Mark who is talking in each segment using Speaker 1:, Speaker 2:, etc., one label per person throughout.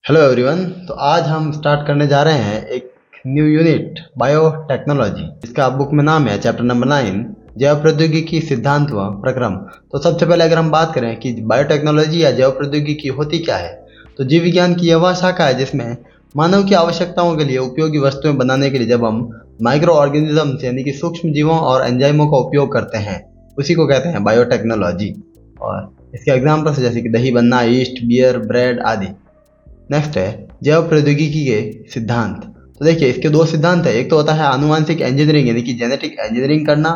Speaker 1: Hello everyone. तो आज हम स्टार्ट करने जा रहे हैं एक न्यू यूनिट बायोटेक्नोलॉजी, जिसका बुक में नाम है चैप्टर नंबर 9 जैव प्रौद्योगिकी सिद्धांत व प्रक्रम। तो सबसे पहले अगर हम बात करें कि बायोटेक्नोलॉजी या जैव प्रौद्योगिकी होती क्या है, तो जीव विज्ञान की यह वह शाखा है जिसमें मानव की आवश्यकताओं के लिए उपयोगी वस्तुएं बनाने के लिए जब हम माइक्रो ऑर्गेनिज्म यानी कि सूक्ष्म जीवों और एंजाइमों का उपयोग करते हैं, उसी को कहते हैं बायोटेक्नोलॉजी। और इसके एग्जाम्पल्स जैसे कि दही बनना, ईस्ट, बियर, ब्रेड आदि। नेक्स्ट है जैव प्रौद्योगिकी के सिद्धांत। तो देखिए इसके दो सिद्धांत है, एक तो होता है आनुवांशिक इंजीनियरिंग यानी कि जेनेटिक इंजीनियरिंग करना,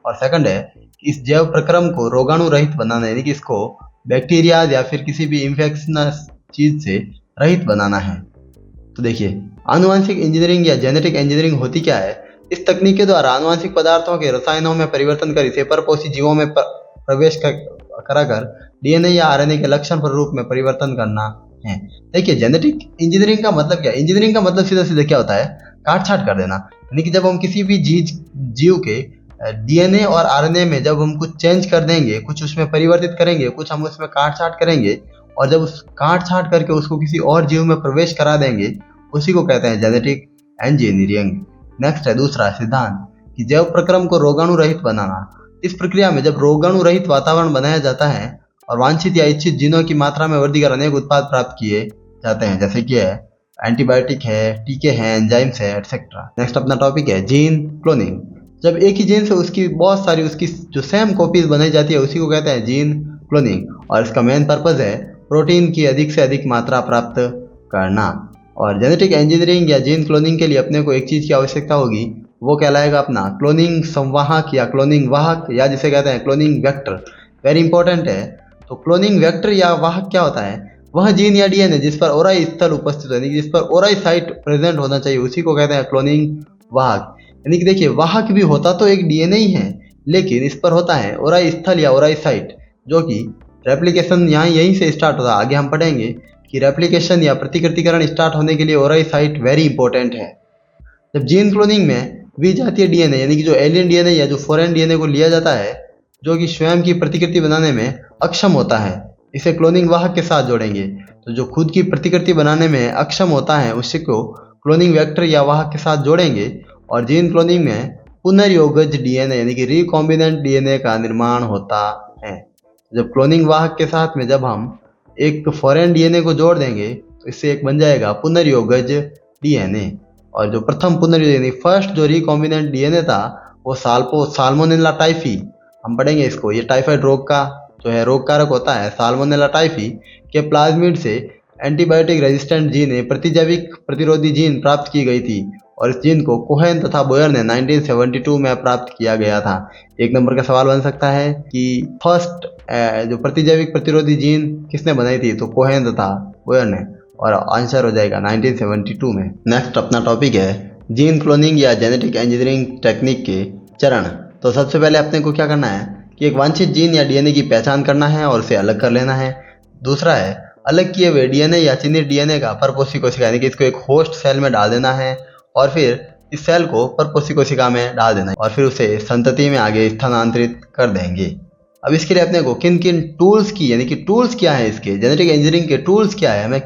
Speaker 1: और सेकंड है कि इस जैव प्रक्रम को रोगाणु रहित बनाना यानी कि इसको बैक्टीरिया या फिर किसी भी इंफेक्शनस चीज से रहित बनाना है। तो देखिए आनुवांशिक इंजीनियरिंग या जेनेटिक इंजीनियरिंग होती क्या है। इस तकनीक के द्वारा आनुवांशिक पदार्थों के रसायनों में परिवर्तन कर इसे परपोषी जीवों में प्रवेश कराकर डीएनए या आरएनए के लक्षण रूप में परिवर्तन करना है। देखिए जेनेटिक इंजीनियरिंग का मतलब क्या है। इंजीनियरिंग का मतलब सीधा सीधा क्या होता है, काट छाट कर देना। यानी कि जब हम किसी भी जीव के डीएनए और आरएनए में जब हम कुछ चेंज कर देंगे, कुछ उसमें परिवर्तित करेंगे, कुछ हम उसमें काट छाट करेंगे, और जब उस काट छाट करके उसको किसी और जीव में प्रवेश करा देंगे, उसी को कहते हैं जेनेटिक इंजीनियरिंग। नेक्स्ट है दूसरा सिद्धांत कि जैव प्रक्रम को रोगाणु रहित बनाना। इस प्रक्रिया में जब रोगाणु रहित वातावरण बनाया जाता है और वांछित या इच्छित जीनों की मात्रा में वृद्धि कर अनेक उत्पाद प्राप्त किए जाते हैं, जैसे कि है एंटीबायोटिक है, टीके हैं, एंजाइम्स है, एटसेट्रा। नेक्स्ट अपना टॉपिक है जीन क्लोनिंग। जब एक ही जीन से उसकी बहुत सारी उसकी जो सेम कॉपीज बनाई जाती है, उसी को कहते हैं जीन क्लोनिंग। और इसका मेन पर्पज है प्रोटीन की अधिक से अधिक मात्रा प्राप्त करना। और जेनेटिक इंजीनियरिंग या जीन क्लोनिंग के लिए अपने को एक चीज की आवश्यकता होगी, वो कहलाएगा अपना क्लोनिंग संवाहक या क्लोनिंग वाहक, या जिसे कहते हैं क्लोनिंग वेक्टर। वेरी इंपॉर्टेंट है। तो क्लोनिंग वेक्टर या वाहक क्या होता है, वह जीन या डीएनए जिस पर ओराई स्थल उपस्थित हो, यानी कि जिस पर ओराई साइट प्रेजेंट होना चाहिए, उसी को कहते हैं क्लोनिंग वाहक। यानी कि देखिए वाहक भी होता तो एक डीएनए ही है, लेकिन इस पर होता है ओराई स्थल या ओराई साइट, जो कि रेप्लिकेशन यहाँ यहीं से स्टार्ट होता है। आगे हम पढ़ेंगे कि रेप्लिकेशन या प्रतिकृतिकरण स्टार्ट होने के लिए ओराई साइट वेरी इंपॉर्टेंट है। जब जीन क्लोनिंग में विजातीय डीएनए यानी कि जो एलियन डीएनए या जो फॉरेन डीएनए को लिया जाता है, जो कि स्वयं की प्रतिकृति बनाने में अक्षम होता है, इसे क्लोनिंग वाहक के साथ जोड़ेंगे। तो जो खुद की प्रतिकृति बनाने में अक्षम होता है, उसी को क्लोनिंग वेक्टर या वाहक के साथ जोड़ेंगे। और जीन क्लोनिंग में पुनर्योगज डीएनए यानी कि रिकॉम्बिनेंट डीएनए का निर्माण होता है। जब क्लोनिंग वाहक के साथ में जब हम एक फॉरेन डीएनए को जोड़ देंगे, तो इससे एक बन जाएगा पुनर्योगज डीएनए। और जो प्रथम पुनर्योगी फर्स्ट जो रिकॉम्बिनेंट डीएनए था, वो साल्मोनेला टाइफी, हम पढ़ेंगे इसको, ये टाइफाइड रोग का जो है रोग कारक होता है साल्मोनेला टाइफी के प्लाज्मिड से एंटीबायोटिक रेजिस्टेंट जीन प्रतिजैविक प्रतिरोधी जीन प्राप्त की गई थी। और इस जीन को कोहेन तथा बोयर ने 1972 में प्राप्त किया गया था। एक नंबर का सवाल बन सकता है कि फर्स्ट जो प्रतिजैविक प्रतिरोधी जीन किसने बनाई थी, तो कोहेन तथा बोयर ने, और आंसर हो जाएगा 1972 में। नेक्स्ट अपना टॉपिक है जीन क्लोनिंग या जेनेटिक इंजीनियरिंग टेक्निक के चरण। तो सबसे पहले अपने को क्या करना है कि एक वांछित जीन या डीएनए की पहचान करना है और उसे अलग कर लेना है। दूसरा है अलग किए हुए डीएनए या चिन्हित डीएनए का परपोषी कोशिका यानी कि इसको एक होस्ट सेल में डाल देना है, और फिर इस सेल को परपोषी कोशिका में डाल देना है, और फिर उसे संतति में आगे स्थानांतरित कर देंगे। अब इसके लिए अपने को किन किन टूल्स की, यानी कि टूल्स क्या है इसके जेनेटिक इंजीनियरिंग के टूल्स क्या है, हमें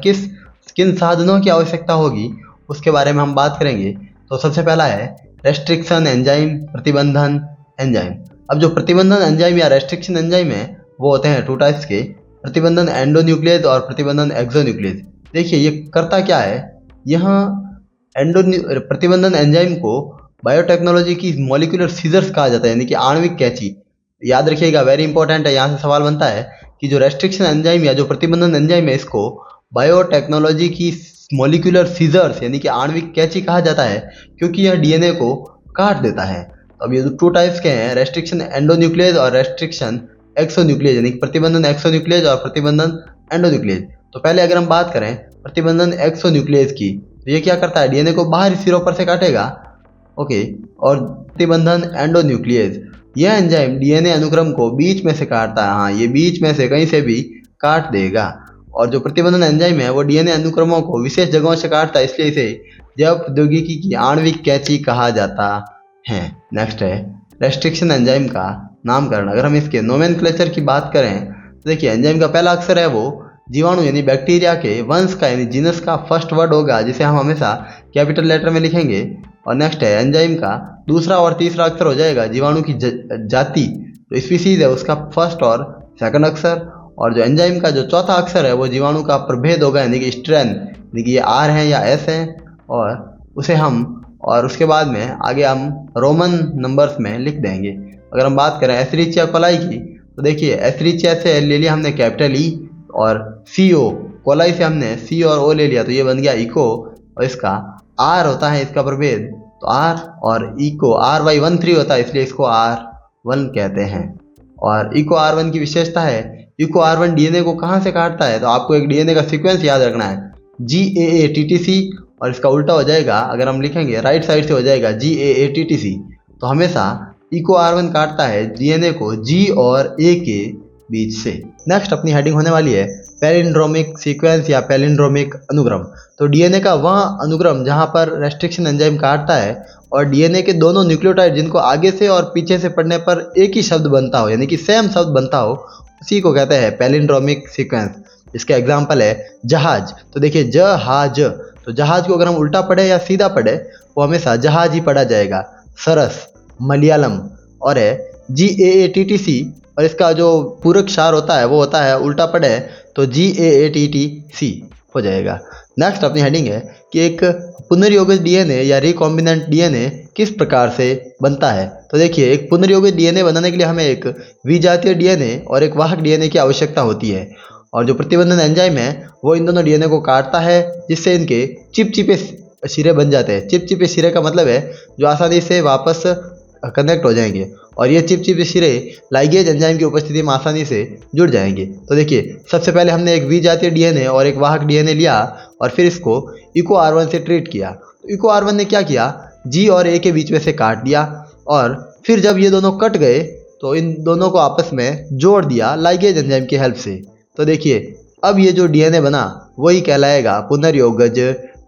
Speaker 1: किन साधनों की आवश्यकता होगी, उसके बारे में हम बात करेंगे। तो सबसे पहला है रेस्ट्रिक्शन एंजाइम, प्रतिबंधन एंजाइम। अब जो प्रतिबंधन एंजाइम या रेस्ट्रिक्शन एंजाइम है, वो होते हैं 2 टाइप्स के, प्रतिबंधन एंडोन्यूक्लियस और प्रतिबंधन एक्सोन्यूक्लियस। देखिए ये करता क्या है, यहाँ प्रतिबंधन एंजाइम को बायोटेक्नोलॉजी की मॉलिक्यूलर सीजर्स कहा जाता है, यानी कि आणविक कैंची। याद रखिएगा, वेरी इंपॉर्टेंट है। यहाँ से सवाल बनता है कि जो रेस्ट्रिक्शन एंजाइम या जो प्रतिबंधन एंजाइम है, इसको बायोटेक्नोलॉजी की मॉलिक्यूलर सीजर्स यानी कि आणविक कैंची कहा जाता है, क्योंकि यह डीएनए को काट देता है। तो अब ये जो 2 टाइप्स के हैं, रेस्ट्रिक्शन एंडोन्यूक्लियस और रेस्ट्रिक्शन एक्सोन्यूक्लियस, यानी कि प्रतिबंधन एक्सोन्यूक्लियस और प्रतिबंधन एंडोन्यूक्लियस। तो पहले अगर हम बात करें प्रतिबंधन एक्सोन्यूक्लियस की, तो ये क्या करता है, डीएनए को बाहरी सिरों पर से काटेगा, ओके। और प्रतिबंधन एंडोन्यूक्लियस, यह एंजाइम डीएनए अनुक्रम को बीच में से काटता है। हाँ, ये बीच में से कहीं से भी काट देगा। और जो प्रतिबंधन एंजाइम है वो डीएनए अनुक्रमों को विशेष जगहों से काटता है, इसलिए इसे जैव प्रौद्योगिकी की आणविक कैंची कहा जाता है। नेक्स्ट है रेस्ट्रिक्शन एंजाइम का नामकरण। अगर हम इसके नोमेनक्लेचर की बात करें, तो देखिए एंजाइम का पहला अक्षर है वो जीवाणु यानी बैक्टीरिया के वंश का यानी जीनस का फर्स्ट वर्ड होगा जिसे हम हमेशा कैपिटल लेटर में लिखेंगे। और नेक्स्ट है एंजाइम का दूसरा और तीसरा अक्षर हो जाएगा जीवाणु की जाति जो स्पीसीज है उसका फर्स्ट और सेकंड अक्षर। और जो एंजाइम का जो चौथा अक्षर है वो जीवाणु का प्रभेद होगा यानी कि स्ट्रेन, यानी कि ये आर है या एस है और उसे हम और उसके बाद में आगे हम रोमन नंबर्स में लिख देंगे। अगर हम बात करें एस्चेरिचिया कोलाई की तो देखिए एस्चेरिचिया से ले लिया हमने कैपिटल ई और CO, कोलाई से हमने C और O ले लिया तो ये बन गया इको। और इसका R होता है इसका प्रभेद तो R और इको RY13 होता है इसलिए इसको R1 कहते हैं। और इको R1 की विशेषता है इको R1 DNA को कहाँ से काटता है तो आपको एक DNA का सीक्वेंस याद रखना है GAATTC और इसका उल्टा हो जाएगा अगर हम लिखेंगे राइट साइड से हो जाएगा GAATTC। तो हमेशा इको R1 काटता है DNA को G और A के बीच से। नेक्स्ट अपनी हेडिंग होने वाली है पैलिंड्रोमिक सीक्वेंस या पैलिंड्रोमिक अनुक्रम। तो डीएनए का वह अनुक्रम जहां पर रेस्ट्रिक्शन एंजाइम काटता है और डीएनए के दोनों न्यूक्लियोटाइड जिनको आगे से और पीछे से पढ़ने पर एक ही शब्द बनता हो यानी कि सेम शब्द बनता हो उसी को कहते हैं पैलिंड्रोमिक सीक्वेंस। इसका एग्जाम्पल है जहाज। तो देखिए जहाज, तो जहाज को अगर हम उल्टा पढ़े या सीधा पढ़े वो हमेशा जहाज ही पढ़ा जाएगा। सरस मलयालम और है GAATTC और इसका जो पूरक क्षार होता है वो होता है उल्टा पढ़े तो GAATTC हो जाएगा। नेक्स्ट अपनी हेडिंग है कि एक पुनर्योजित डीएनए या रिकॉम्बिनेंट डीएनए किस प्रकार से बनता है। तो देखिए एक पुनर्योजित डीएनए बनाने के लिए हमें एक विजातीय डीएनए और एक वाहक डीएनए की आवश्यकता होती है और जो प्रतिबंधन एंजाइम है वो इन दोनों डीएनए को काटता है जिससे इनके चिपचिपे सिरे बन जाते हैं। चिपचिपे सिरे का मतलब है जो आसानी से वापस कनेक्ट हो जाएंगे और ये चिपचिपे सिरे लाइगेज एंजाइम की उपस्थिति में आसानी से जुड़ जाएंगे। तो देखिए सबसे पहले हमने एक विजातीय डीएनए और एक वाहक डीएनए लिया और फिर इसको इको R1 से ट्रीट किया। तो इको R1 ने क्या किया G और A के बीच में से काट दिया और फिर जब ये दोनों कट गए तो इन दोनों को आपस में जोड़ दिया लाइगेज एंजाइम की हेल्प से। तो देखिए अब ये जो डीएनए बना वही कहलाएगा पुनर्योगज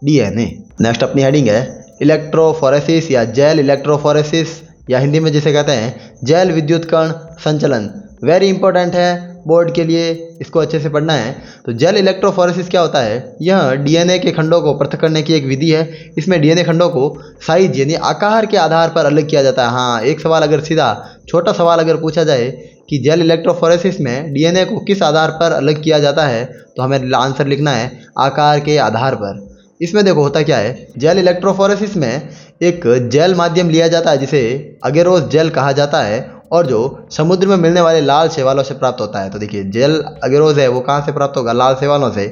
Speaker 1: डीएनए। नेक्स्ट अपनी हेडिंग है इलेक्ट्रोफोरेसिस या जेल इलेक्ट्रोफोरेसिस या हिंदी में जिसे कहते हैं जेल विद्युत कण संचलन। वेरी इंपॉर्टेंट है बोर्ड के लिए, इसको अच्छे से पढ़ना है। तो जेल इलेक्ट्रोफोरेसिस क्या होता है, यह डीएनए के खंडों को पृथक करने की एक विधि है। इसमें डीएनए खंडों को साइज यानी आकार के आधार पर अलग किया जाता है। हाँ, एक सवाल अगर सीधा छोटा सवाल अगर पूछा जाए कि जेल इलेक्ट्रोफोरेसिस में डीएनए को किस आधार पर अलग किया जाता है तो हमें आंसर लिखना है आकार के आधार पर। इसमें देखो होता क्या है, जेल इलेक्ट्रोफोरेसिस में एक जेल माध्यम लिया जाता है जिसे अगेरोस जेल कहा जाता है और जो समुद्र में मिलने वाले लाल शैवालों से प्राप्त होता है। तो देखिए जेल अगेरोस है वो कहाँ से प्राप्त होगा, लाल शैवालों से।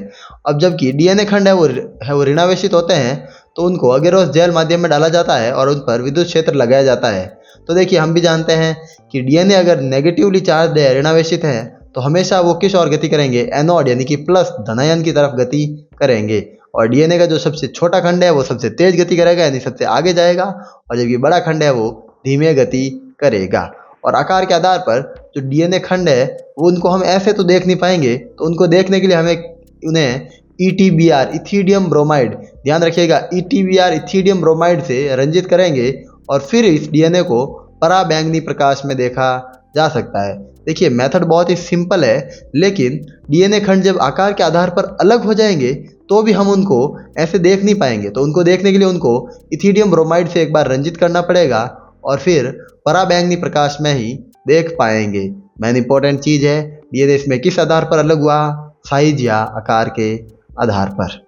Speaker 1: अब जबकि डीएनए खंड है वो ऋणावेशित होते हैं तो उनको अगेरोस जेल माध्यम में डाला जाता है और उन पर विद्युत क्षेत्र लगाया जाता है। तो देखिए हम भी जानते हैं कि डीएनए अगर नेगेटिवली चार्ज है, ऋणावेशित है, तो हमेशा वो किस ओर गति करेंगे, एनोड यानी कि प्लस धनायन की तरफ गति करेंगे। और डीएनए का जो सबसे छोटा खंड है वो सबसे तेज गति करेगा यानी सबसे आगे जाएगा और जबकि बड़ा खंड है वो धीमे गति करेगा। और आकार के आधार पर जो डीएनए खंड है वो उनको हम ऐसे तो देख नहीं पाएंगे, तो उनको देखने के लिए हमें उन्हें ETBR इथिडियम ब्रोमाइड, ध्यान रखिएगा ETBR इथिडियम ब्रोमाइड से रंजित करेंगे और फिर इस डीएनए को पराबैंगनी प्रकाश में देखा जा सकता है। देखिए मेथड बहुत ही सिंपल है, लेकिन डीएनए खंड जब आकार के आधार पर अलग हो जाएंगे तो भी हम उनको ऐसे देख नहीं पाएंगे। तो उनको देखने के लिए उनको इथिडियम ब्रोमाइड से एक बार रंजित करना पड़ेगा और फिर पराबैंगनी प्रकाश में ही देख पाएंगे। मेन इंपॉर्टेंट चीज़ है डीएनए इसमें किस आधार पर अलग हुआ, साइज या आकार के आधार पर।